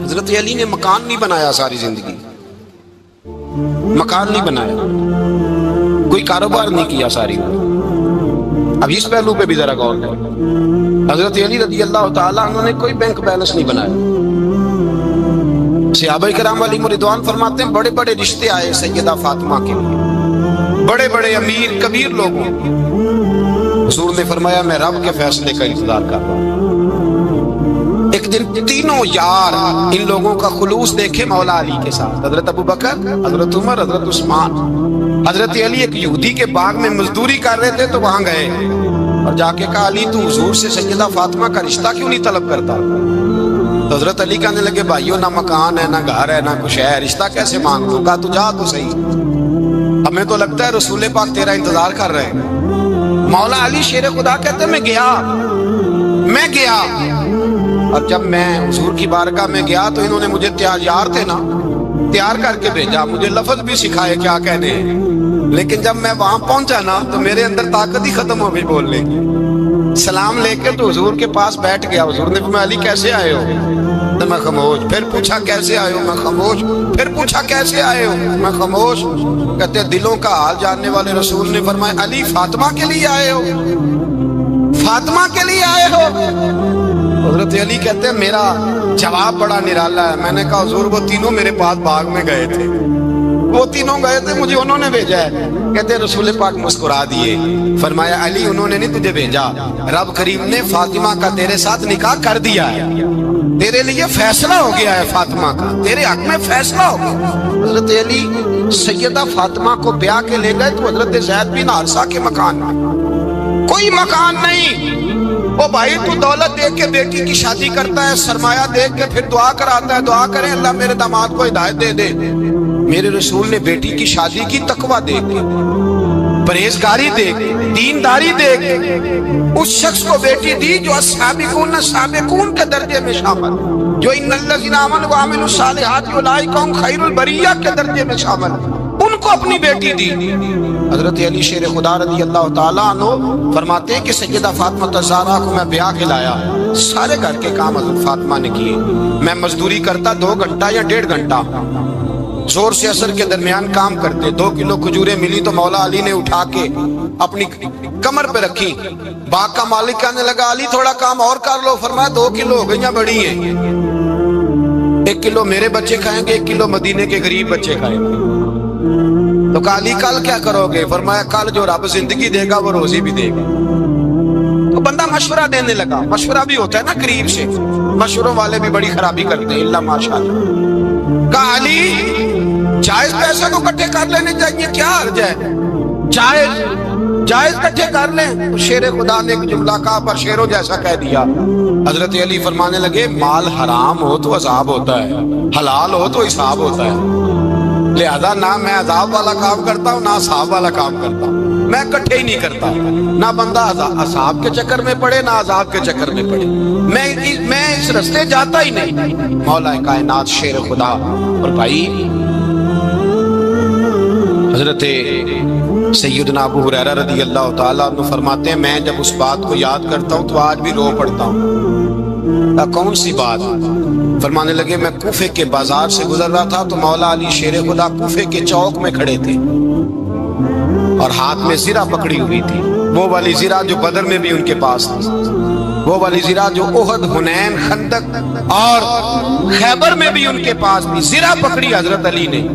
حضرت علی نے مکان نہیں بنایا ساری زندگی، مکان نہیں بنایا، کوئی کاروبار نہیں کیا ساری عمر۔ اب اس پہلو پہ بھی ذرا غور کریں، حضرت علی رضی اللہ تعالیٰ عنہ نے کوئی بینک بیلنس نہیں بنایا۔ صحابہ کرام علیہم رضوان فرماتے ہیں بڑے بڑے رشتے آئے سیدہ فاطمہ کے لیے، بڑے بڑے امیر کبیر لوگوں، حضور نے فرمایا میں رب کے فیصلے کا انتظار کر رہا ہوں۔ ایک دن تینوں یار ان لوگوں کا خلوص دیکھے مولا علی کے ساتھ، حضرت ابو بکر، حضرت عمر، حضرت عثمان۔ حضرت علی ایک یہودی کے باغ میں مزدوری کر رہے تھے تو وہاں گئے اور جا کے کہا علی تو حضور سے سیدہ فاطمہ کا رشتہ کیوں نہیں طلب کرتا؟ تو حضرت علی کہنے لگے بھائیو نہ مکان ہے نہ گھر ہے نہ کچھ ہے، رشتہ کیسے مانگ لوں گا؟ تو جا تو صحیح، ہمیں تو لگتا ہے رسول پاک تیرا انتظار کر رہے ہیں۔ مولا علی شیر خدا کہتے ہیں میں گیا اور جب میں حضور کی بارگاہ میں گیا تو انہوں نے مجھے یار تھے نا تیار کر کے بھیجا، مجھے لفظ بھی سکھائے کیا کہنے ہیں، لیکن جب میں وہاں پہنچا نا تو میرے اندر طاقت ہی ختم ہو گئی بولنے کی۔ سلام لے کے تو حضور کے پاس بیٹھ گیا، حضور نے فرمایا علی کیسے آئے ہو؟ تو میں خاموش، پھر پوچھا کیسے آئے ہو؟ میں خاموش، پھر پوچھا کیسے آئے ہو؟ میں خاموش۔ کہتے دلوں کا حال جاننے والے رسول نے فرمایا علی فاطمہ کے لیے آئے ہو؟ فاطمہ کے لیے آئے ہو؟ حضرت علی کہتے ہیں میرا جواب بڑا نرالا ہے۔ میں نے کہا حضور وہ تینوں میرے پاس باغ میں گئے تھے، وہ تینوں گئے تھے، مجھے انہوں نے بھیجا ہے۔ کہتے ہیں رسول پاک مسکرا دیے، فرمایا علی انہوں نے نہیں تجھے بھیجا، رب کریم نے فاطمہ کا تیرے ساتھ نکاح کر دیا ہے، تیرے لیے فیصلہ ہو گیا ہے، فاطمہ کا تیرے حق میں فیصلہ ہو گیا۔ حضرت علی سیدہ فاطمہ کو بیاہ کے لے گئے تو حضرت زید بن حارثہ کے مکان میں، کوئی مکان نہیں۔ وہ بھائی تو دولت دیکھ کے بیٹی کی شادی کرتا ہے، سرمایہ دیکھ کے پھر دعا کراتا ہے، دعا کریں اللہ میرے داماد کو ہدایت دے دے۔ میرے رسول نے بیٹی کی شادی کی تقوی دیکھ کے، پرہیزگاری دیکھ کے، دینداری دیکھ کے اس شخص کو بیٹی دی جو السابقون کے درجے میں شامل، جو ان الذین آمنوا وعملوا الصالحات اولئک هم خیر البریہ کے درجے میں شامل، ان کو اپنی بیٹی دی۔ حضرت علی شیر خدا رضی اللہ تعالیٰ عنہ فرماتے ہیں کہ سیدہ فاطمہ الزہرا کو میں بیاہ کے لایا، سارے گھر کے کام حضرت فاطمہ نے کیے، میں مزدوری کرتا 2 گھنٹہ یا 1.5 گھنٹہ، زور سے اثر کے درمیان کام کرتے، 2 کلو کھجوریں ملی تو مولا علی نے اٹھا کے اپنی کمر پہ رکھی۔ باغ کا مالک کہنے لگا علی تھوڑا کام اور کر لو، فرمایا 2 کلو ہو گئیاں بڑی ہیں، 1 کلو میرے بچے کھائیں گے، 1 کلو مدینے کے غریب بچے کھائیں گے۔ تو کہا علی کل کیا کرو گے؟ فرمایا کل جو رب زندگی دے گا وہ روزی بھی دے گا۔ تو بندہ مشورہ دینے لگا، مشورہ بھی ہوتا ہے نا قریب سے، مشوروں والے بھی بڑی خرابی کرتے ہیں اللہ ماشاءاللہ۔ کہا علی جائز پیسے کو کٹھے کر لینے چاہیے، کیا حرج ہے، جائز کٹھے کر لیں۔ شیر خدا نے ایک جملہ کہا پر شیروں جیسا کہہ دیا۔ حضرت علی فرمانے لگے مال حرام ہو تو عذاب ہوتا ہے، حلال ہو تو حساب ہوتا ہے، لہذا نہ میں عذاب والا کام کرتا ہوں نہ حساب والا کام کرتا ہوں، میں کٹھے ہی نہیں کرتا، نہ بندہ حساب کے چکر میں پڑے نہ عذاب کے چکر میں پڑے، میں اس رستے جاتا ہی نہیں۔ مولا کائنات شیر خدا۔ اور بھائی حضرت سیدنا ابو ہریرہ رضی اللہ تعالیٰ عنہ فرماتے ہیں میں جب اس بات کو یاد کرتا ہوں تو آج بھی رو پڑتا ہوں۔ کون سی بات؟ فرمانے لگے میں کوفے کے بازار سے گزر رہا تھا تو مولا علی شیر خدا کوفے کے چوک میں کھڑے تھے اور ہاتھ میں زرہ پکڑی ہوئی تھی، وہ والی زرہ جو بدر میں بھی ان کے پاس تھی، وہ والی زرہ جو احد، حنین، خندق اور خیبر میں بھی ان کے پاس تھی، زرہ پکڑی حضرت علی نے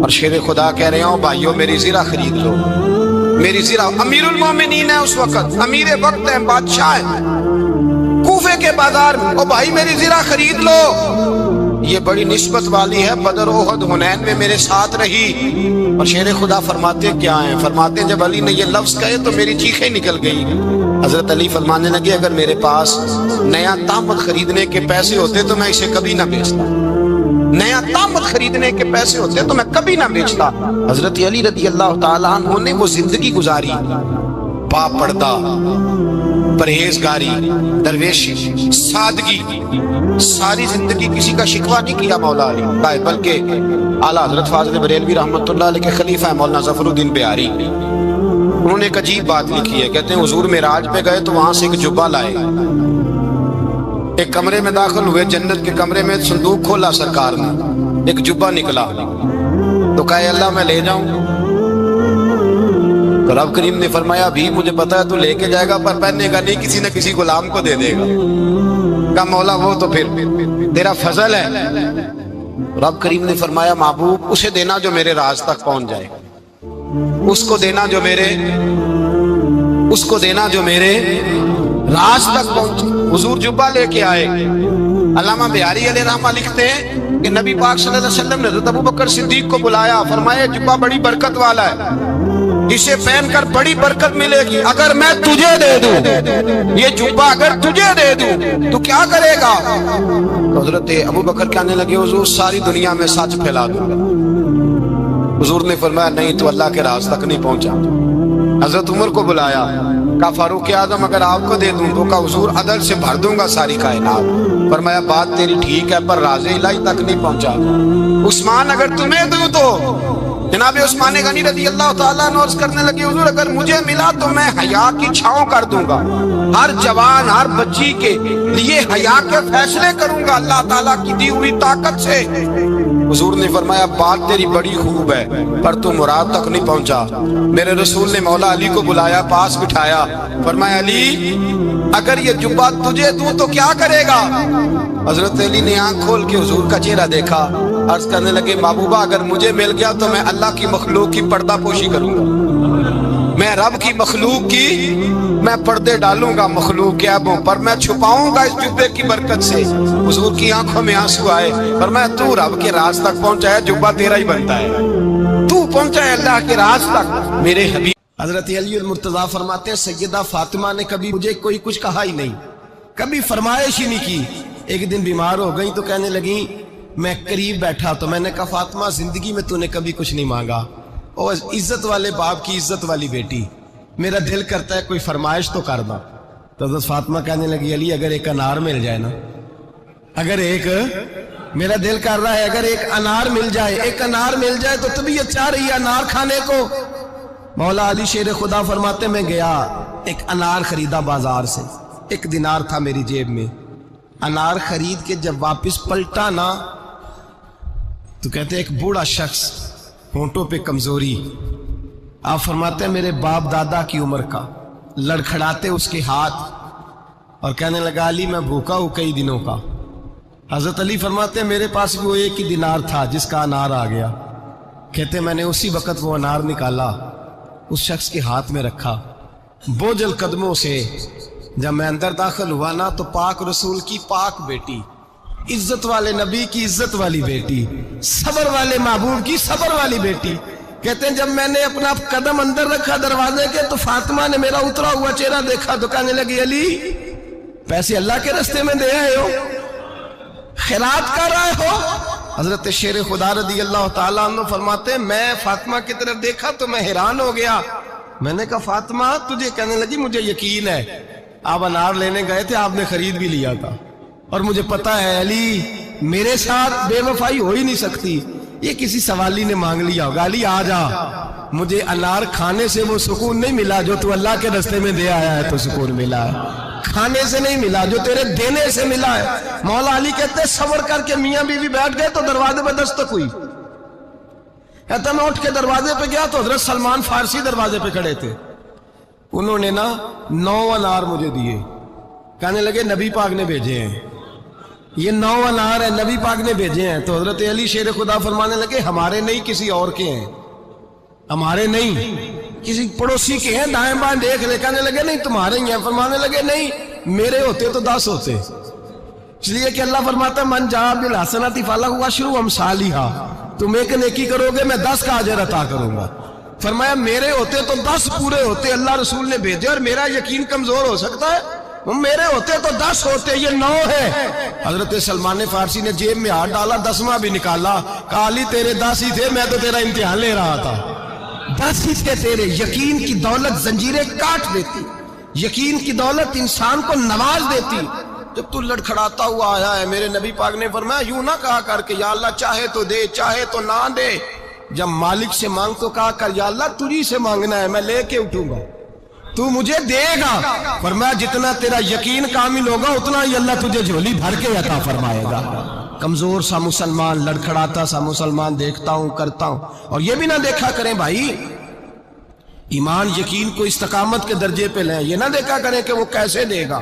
اور شیر خدا کہہ رہے ہوں بھائیو میری زرہ خرید لو، میری زرہ۔ امیر المومنین ہے اس وقت، امیر وقت ہے، بادشاہ ہے کوفے کے بازار میں، او بھائی میری زرہ خرید لو، یہ بڑی نسبت والی ہے، بدر، احد، حنین میں میرے ساتھ رہی۔ اور شیر خدا فرماتے کیا ہیں؟ فرماتے ہیں جب علی نے یہ لفظ کہے تو میری چیخیں نکل گئی۔ حضرت علی فرمانے لگے اگر میرے پاس نیا تامت خریدنے کے پیسے ہوتے تو میں اسے کبھی نہ بیچتا، نیا تامت خریدنے کے پیسے ہوتے تو میں کبھی نہ بیچتا۔ حضرت علی رضی اللہ تعالیٰ عنہ نے وہ زندگی گزاری، با پردہ، پرہیزگاری، درویشی، سادگی، ساری زندگی کسی کا شکوہ نہیں کیا مولا علی، بلکہ اعلیٰ حضرت فاضل بریلوی رحمۃ اللہ علیہ کے خلیفہ مولانا ظفر الدین بہاری، انہوں نے ایک عجیب بات لکھی ہے، کہتے ہیں حضور معراج پہ گئے تو وہاں سے ایک جبہ لائے، ایک کمرے میں داخل ہوئے، جنت کے کمرے میں صندوق کھولا سرکار نے، ایک جبہ نکلا تو کہا اللہ میں لے جاؤں؟ تو رب کریم نے فرمایا بھی مجھے پتا ہے تو لے کے جائے گا پر پہننے کا نہیں، کسی نہ کسی غلام کو دے دے گا۔ کہا مولا وہ تو پھر تیرا فضل ہے۔ رب کریم نے فرمایا محبوب اسے دینا جو میرے راز تک پہنچ جائے، اس کو دینا جو میرے راز تک پہنچے۔ حضور جبہ لے کے آئے۔ علامہ بہاری علیہ رحمہ لکھتے ہیں کہ نبی پاک صلی اللہ علیہ وسلم نے حضرت ابوبکر صدیق کو بلایا، فرمایا جبہ بڑی برکت والا ہے، اسے پہن کر بڑی برکت ملے گی، اگر میں تجھے دے دوں یہ جبہ، اگر تجھے دے دوں تو کیا کرے گا؟ تو حضرت ابوبکر کہنے لگے حضور ساری دنیا میں سچ پھیلا دوں گا۔ حضور نے فرمایا نہیں تو اللہ کے راز تک نہیں پہنچا۔ حضرت عمر کو بلایا، کہا فاروق اعظم اگر آپ کو دے دوں تو کہا حضور عدل سے بھر دوں گا ساری کائنات۔ فرمایا بات تیری ٹھیک ہے پر راز الہی تک نہیں پہنچا۔ عثمان اگر تمہیں دوں تو جناب عثمان غنی رضی اللہ تعالیٰ عنہ عرض کرنے لگے حضور اگر مجھے ملا تو میں حیا کی چھاؤں کر دوں گا، ہر جوان ہر بچی کے لیے حیا کے فیصلے کروں گا اللہ تعالیٰ کی دی ہوئی طاقت سے۔ حضور نے فرمایا بات تیری بڑی خوب ہے پر تو مراد تک نہیں پہنچا۔ میرے رسول نے مولا علی کو بلایا، پاس بٹھایا، فرمایا علی اگر یہ جبہ تجھے دوں تو کیا کرے گا؟ حضرت علی نے آنکھ کھول کے حضور کا چہرہ دیکھا، عرض کرنے لگے محبوبہ اگر مجھے مل گیا تو میں اللہ کی مخلوق کی پردہ پوشی کروں گا، میں رب کی مخلوق کی میں پردے ڈالوں گا مخلوق کے عیبوں پر، میں چھپاؤں گا اس جبے کی برکت سے۔ حضور کی آنکھوں میں آنسو آئے، فرمایا تو رب کے راز تک پہنچا ہے، جبہ تیرا ہی بنتا ہے، تو پہنچا ہے اللہ کے راز تک میرے حبیب۔ حضرت علی المرتضیٰ فرماتے ہیں سیدہ فاطمہ نے کبھی مجھے کوئی کچھ کہا ہی نہیں، کبھی فرمائش ہی نہیں کی۔ ایک دن بیمار ہو گئی تو کہنے لگی، میں قریب بیٹھا تو میں نے کہا فاطمہ زندگی میں تو نے کبھی کچھ نہیں مانگا، اور عزت والے باپ کی عزت والی بیٹی، میرا دل کرتا ہے کوئی فرمائش تو کر دو۔ تو حضرت فاطمہ کہنے لگی علی اگر ایک انار مل جائے نا، اگر ایک میرا دل کر رہا ہے اگر ایک انار مل جائے، ایک انار مل جائے تو طبیعت چاہ رہی ہے انار کھانے کو۔ مولا علی شیر خدا فرماتے میں گیا ایک انار خریدا بازار سے، 1 دینار تھا میری جیب میں، انار خرید کے جب واپس پلٹا نا تو کہتے ایک بوڑھا شخص، ہونٹوں پہ کمزوری، آپ فرماتے ہیں میرے باپ دادا کی عمر کا، لڑکھڑاتے اس کے ہاتھ اور کہنے لگا علی میں بھوکا ہوں کئی دنوں کا۔ حضرت علی فرماتے ہیں میرے پاس بھی وہ 1 دینار تھا جس کا انار آ گیا، کہتے میں نے اسی وقت وہ انار نکالا اس شخص کے ہاتھ میں رکھا، بوجھل قدموں سے جب میں اندر داخل ہوا نا تو پاک رسول کی پاک بیٹی، عزت والے نبی کی عزت والی بیٹی، صبر والے محبوب کی صبر والی بیٹی، کہتے ہیں جب میں نے اپنا قدم اندر رکھا دروازے کے تو فاطمہ نے میرا اترا ہوا چہرہ دیکھا تو کہنے لگی علی پیسے اللہ کے راستے میں دے آئے ہو، خیرات کر رہے ہو؟ حضرت شیر خدا رضی اللہ تعالیٰ عنہ فرماتے ہیں میں فاطمہ کی طرف دیکھا تو میں حیران ہو گیا، میں نے کہا فاطمہ تجھے؟ کہنے لگی مجھے یقین ہے آپ انار لینے گئے تھے، آپ نے خرید بھی لیا تھا، اور مجھے پتا ہے علی میرے ساتھ بے وفائی ہو ہی نہیں سکتی، یہ کسی سوالی نے مانگ لیا ہوگا، علی آ جا، مجھے انار کھانے سے وہ سکون نہیں ملا جو تو اللہ کے راستے میں دے آیا ہے تو سکون ملا ہے، کھانے سے نہیں ملا جو تیرے دینے سے ملا ہے۔ مولا علی کہتے ہیں صبر کر کے میاں بیوی بیٹھ گئے تو دروازے پہ دستک ہوئی، کہتا میں اٹھ کے دروازے پہ گیا تو حضرت سلمان فارسی دروازے پہ کھڑے تھے، انہوں نے نا 9 انار مجھے دیے، کہنے لگے نبی پاک نے بھیجے ہیں، یہ 9 انار ہیں نبی پاک نے بھیجے ہیں۔ تو حضرت علی شیر خدا فرمانے لگے ہمارے نہیں کسی اور کے ہیں، ہمارے نہیں کسی پڑوسی کے ہیں، دائیں بائیں دیکھ لے، کہنے لگے نہیں تمہارے ہی ہیں، فرمانے لگے نہیں میرے ہوتے تو 10 ہوتے، اس لیے کہ اللہ فرماتا ہے من جاء بالحسنۃ فلہ عشر امثالھا، تم ایک نیکی کرو گے میں 10 کا اجر عطا کروں گا۔ فرمایا میرے ہوتے تو 10 پورے ہوتے، اللہ رسول نے بھیجے، اور میرا یقین کمزور ہو سکتا ہے، میرے ہوتے تو 10 ہوتے، یہ 9 ہے۔ حضرت سلمان فارسی نے جیب میں ہاتھ ڈالا، 10واں بھی نکالا، کہا علی تیرے 10 ہی تھے، میں تو تیرا امتحان لے رہا تھا، 10 ہی تھے تیرے۔ یقین کی دولت زنجیریں کاٹ دیتی، یقین کی دولت انسان کو نواز دیتی۔ جب تو لڑکھڑاتا ہوا آیا ہے، میرے نبی پاک نے فرمایا یوں نہ کہا کر کے یا اللہ چاہے تو دے چاہے تو نہ دے، جب مالک سے مانگ تو کہا کر یا اللہ تجھی سے مانگنا ہے، میں لے کے اٹھوں گا، تو مجھے دے گا۔ فرمایا جتنا تیرا یقین کامل ہوگا اتنا ہی اللہ تجھے جھولی بھر کے عطا فرمائے گا۔ کمزور سا مسلمان، لڑکھڑاتا سا مسلمان دیکھتا ہوں کرتا ہوں، اور یہ بھی نہ دیکھا کریں بھائی ایمان یقین کو استقامت کے درجے پہ لیں، یہ نہ دیکھا کریں کہ وہ کیسے دے گا،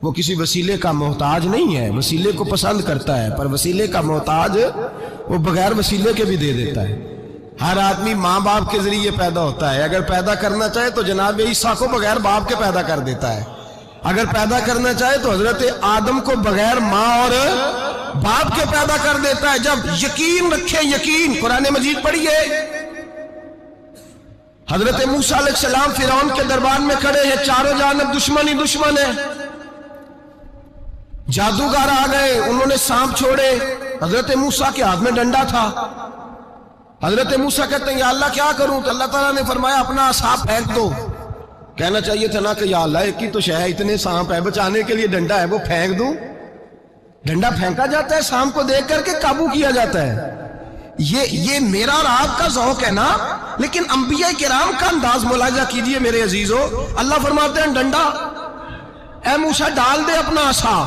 وہ کسی وسیلے کا محتاج نہیں ہے، وسیلے کو پسند کرتا ہے، پر وسیلے کا محتاج وہ بغیر وسیلے کے بھی دے دیتا ہے۔ ہر آدمی ماں باپ کے ذریعے پیدا ہوتا ہے، اگر پیدا کرنا چاہے تو جناب عیسیٰ کو بغیر باپ کے پیدا کر دیتا ہے، اگر پیدا کرنا چاہے تو حضرت آدم کو بغیر ماں اور باپ کے پیدا کر دیتا ہے۔ جب یقین رکھیں، یقین، قرآن مجید پڑھیے، حضرت موسیٰ علیہ السلام فرعون کے دربار میں کھڑے ہیں، چاروں جانب دشمن ہی دشمن ہے، جادوگر آ گئے، انہوں نے سانپ چھوڑے، حضرت موسیٰ کے ہاتھ میں ڈنڈا تھا۔ حضرت موسیٰ کہتے ہیں یا اللہ کیا کروں؟ تو اللہ تعالیٰ نے فرمایا اپنا عصا پھینک دو۔ کہنا چاہیے تھا نا کہ یا اللہ ایک ہی تو شے ہے، اتنے سانپ ہے، بچانے کے لیے ڈنڈا ہے وہ پھینک دوں؟ ڈنڈا پھینکا جاتا ہے، سانپ کو دیکھ کر کے قابو کیا جاتا ہے۔ یہ میرا اور آپ کا ذوق ہے نا، لیکن انبیاء کرام کا انداز ملاحظہ کیجئے میرے عزیزو۔ اللہ فرماتے ہیں ڈنڈا، اے موسیٰ ڈال دے اپنا عصا۔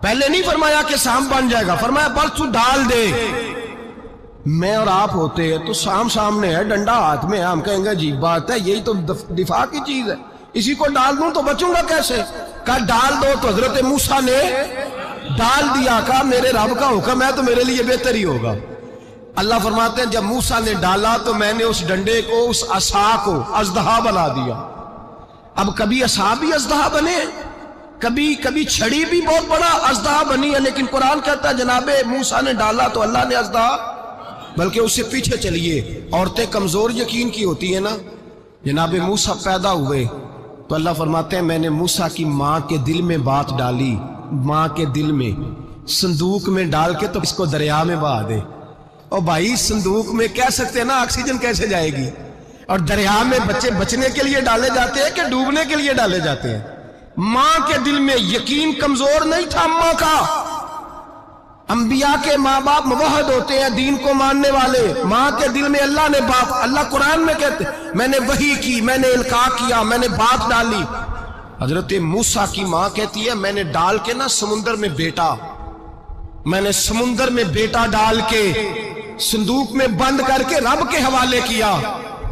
پہلے نہیں فرمایا کہ سانپ بن جائے گا، فرمایا بس تو ڈال دے۔ میں اور آپ ہوتے ہیں تو سانپ سامنے ہے، ڈنڈا ہاتھ میں ہے، ہم کہیں گے عجیب بات ہے، یہی تو دفاع کی چیز ہے، اسی کو ڈال دوں تو بچوں گا کیسے؟ کہا ڈال دو، تو حضرت موسیٰ نے ڈال دیا، کہا میرے رب کا حکم ہے تو میرے لیے بہتر ہی ہوگا۔ اللہ فرماتے ہیں جب موسیٰ نے ڈالا تو میں نے اس ڈنڈے کو، اس عصا کو اژدہا بنا دیا۔ اب کبھی عصا بھی اژدہا بنے، کبھی چھڑی بھی بہت بڑا اژدہا بنی ہے، لیکن قرآن کہتا ہے جناب موسیٰ نے ڈالا تو اللہ نے اژدہا، بلکہ اس سے پیچھے چلیے، عورتیں کمزور یقین کی ہوتی ہیں نا، جناب موسیٰ پیدا ہوئے تو اللہ فرماتے ہیں میں نے موسیٰ کی ماں کے دل میں بات ڈالی، ماں کے دل میں، صندوق میں ڈال کے تو اس کو دریا میں بہا دے۔ اور بھائی صندوق میں کہہ سکتے ہیں نا آکسیجن کیسے جائے گی، اور دریا میں بچے بچنے کے لیے ڈالے جاتے ہیں کہ ڈوبنے کے لیے ڈالے جاتے ہیں؟ ماں کے دل میں یقین کمزور نہیں تھا اماں کا۔ انبیاء کے ماں باپ موحد ہوتے ہیں، دین کو ماننے والے، ماں کے دل میں اللہ نے بات، اللہ قرآن میں کہتے میں نے وحی کی، میں نے القاء کیا، میں نے بات ڈالی۔ حضرت موسیٰ کی ماں کہتی ہے میں نے ڈال کے نا سمندر میں بیٹا، میں نے سمندر میں بیٹا ڈال کے صندوق میں بند کر کے رب کے حوالے کیا۔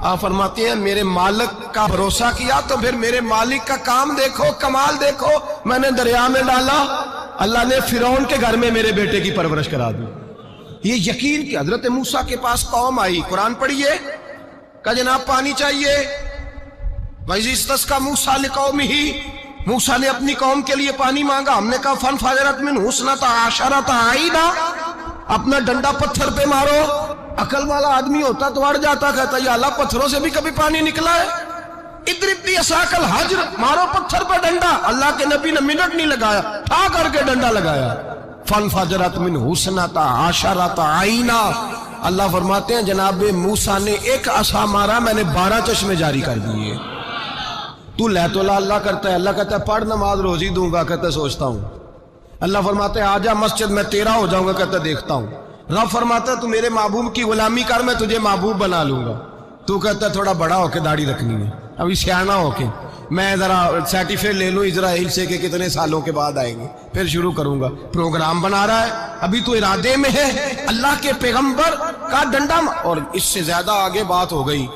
آپ فرماتے ہیں میرے مالک کا بھروسہ کیا تو پھر میرے مالک کا کام دیکھو، کمال دیکھو، میں نے دریا میں ڈالا، اللہ نے فرعون کے گھر میں میرے بیٹے کی پرورش کرا دی۔ یہ یقین کہ حضرت موسیٰ کے پاس قوم آئی، قرآن پڑھیے، کہ جناب پانی چاہیے، وَإِذِ اسْتَسْقَىٰ مُوسَىٰ لِقَوْمِهِ، موسیٰ نے اپنی قوم کے لیے پانی مانگا، ہم نے کہا فَانْفَجَرَتْ مِنْهُ اثْنَتَا عَشَرَةَ عَيْنًا، اپنا ڈنڈا پتھر پہ مارو۔ عقل والا آدمی ہوتا تو اڑ جاتا، کہتا یا اللہ پتھروں سے بھی کبھی پانی نکلا ہے؟ اضرب بعصاک الحجر، مارو پتھر پہ ڈنڈا۔ اللہ کے نبی نے منٹ نہیں لگایا، ٹھا کر کے ڈنڈا لگایا، فَانْفَجَرَتْ مِنْهُ اثْنَتَا عَشَرَةَ عَيْنًا۔ اللہ فرماتے ہیں جناب موسیٰ نے ایک عصا مارا، میں نے 12 چشمے جاری کر دیے۔ تو لے تو اللہ کرتا ہے، اللہ کہتا ہے پڑھ نماز روزی دوں گا، کہتا ہے سوچتا ہوں۔ اللہ فرماتا ہے آجا مسجد میں تیرا ہو جاؤں گا، کہتا ہے دیکھتا ہوں۔ رب فرماتا ہے تو میرے محبوب کی غلامی کر، میں تجھے محبوب بنا لوں گا۔ تو کہتا ہے تھوڑا بڑا ہو کے داڑھی رکھنی ہے، ابھی سیانا ہو کے میں ذرا سرٹیفکیٹ لے لوں اسرائیل سے کہ کتنے سالوں کے بعد آئیں گے، پھر شروع کروں گا۔ پروگرام بنا رہا ہے، ابھی تو ارادے میں ہے۔ اللہ کے پیغمبر کا ڈنڈا، اور اس سے زیادہ آگے بات ہو گئی،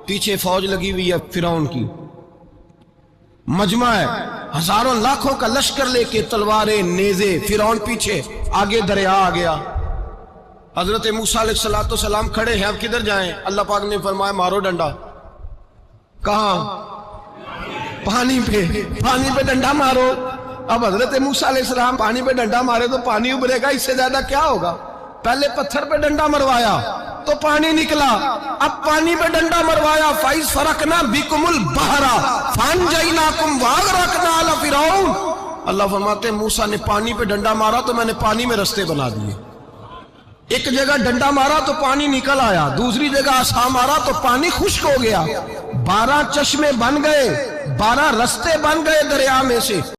پیچھے فوج لگی ہوئی ہے فرعون کی، مجمع ہے، ہزاروں لاکھوں کا لشکر لے کے، تلواریں نیزے، فرعون پیچھے، آگے دریا آ گیا۔ حضرت موسیٰ علیہ السلام کھڑے ہیں، اب کدھر جائیں؟ اللہ پاک نے فرمایا مارو ڈنڈا۔ کہاں؟ پانی پہ ڈنڈا مارو۔ اب حضرت موسیٰ علیہ السلام پانی پہ ڈنڈا مارے تو پانی ابھرے گا، اس سے زیادہ کیا ہوگا؟ پہلے پتھر پہ ڈنڈا مروایا تو پانی نکلا، اب پانی پہ ڈنڈا مروایا، فَإِذْ فَرَقْنَا بِكُمُ الْبَحْرَ فَأَنْجَيْنَاكُمْ وَأَغْرَقْنَا آلَ فِرْعَوْنَ۔ اللہ فرماتے ہیں موسیٰ نے پانی پہ ڈنڈا مارا تو میں نے پانی میں رستے بنا دیے۔ ایک جگہ ڈنڈا مارا تو پانی نکل آیا، دوسری جگہ عصا مارا تو پانی خشک ہو گیا، 12 چشمے بن گئے، 12 رستے بن گئے دریا میں سے۔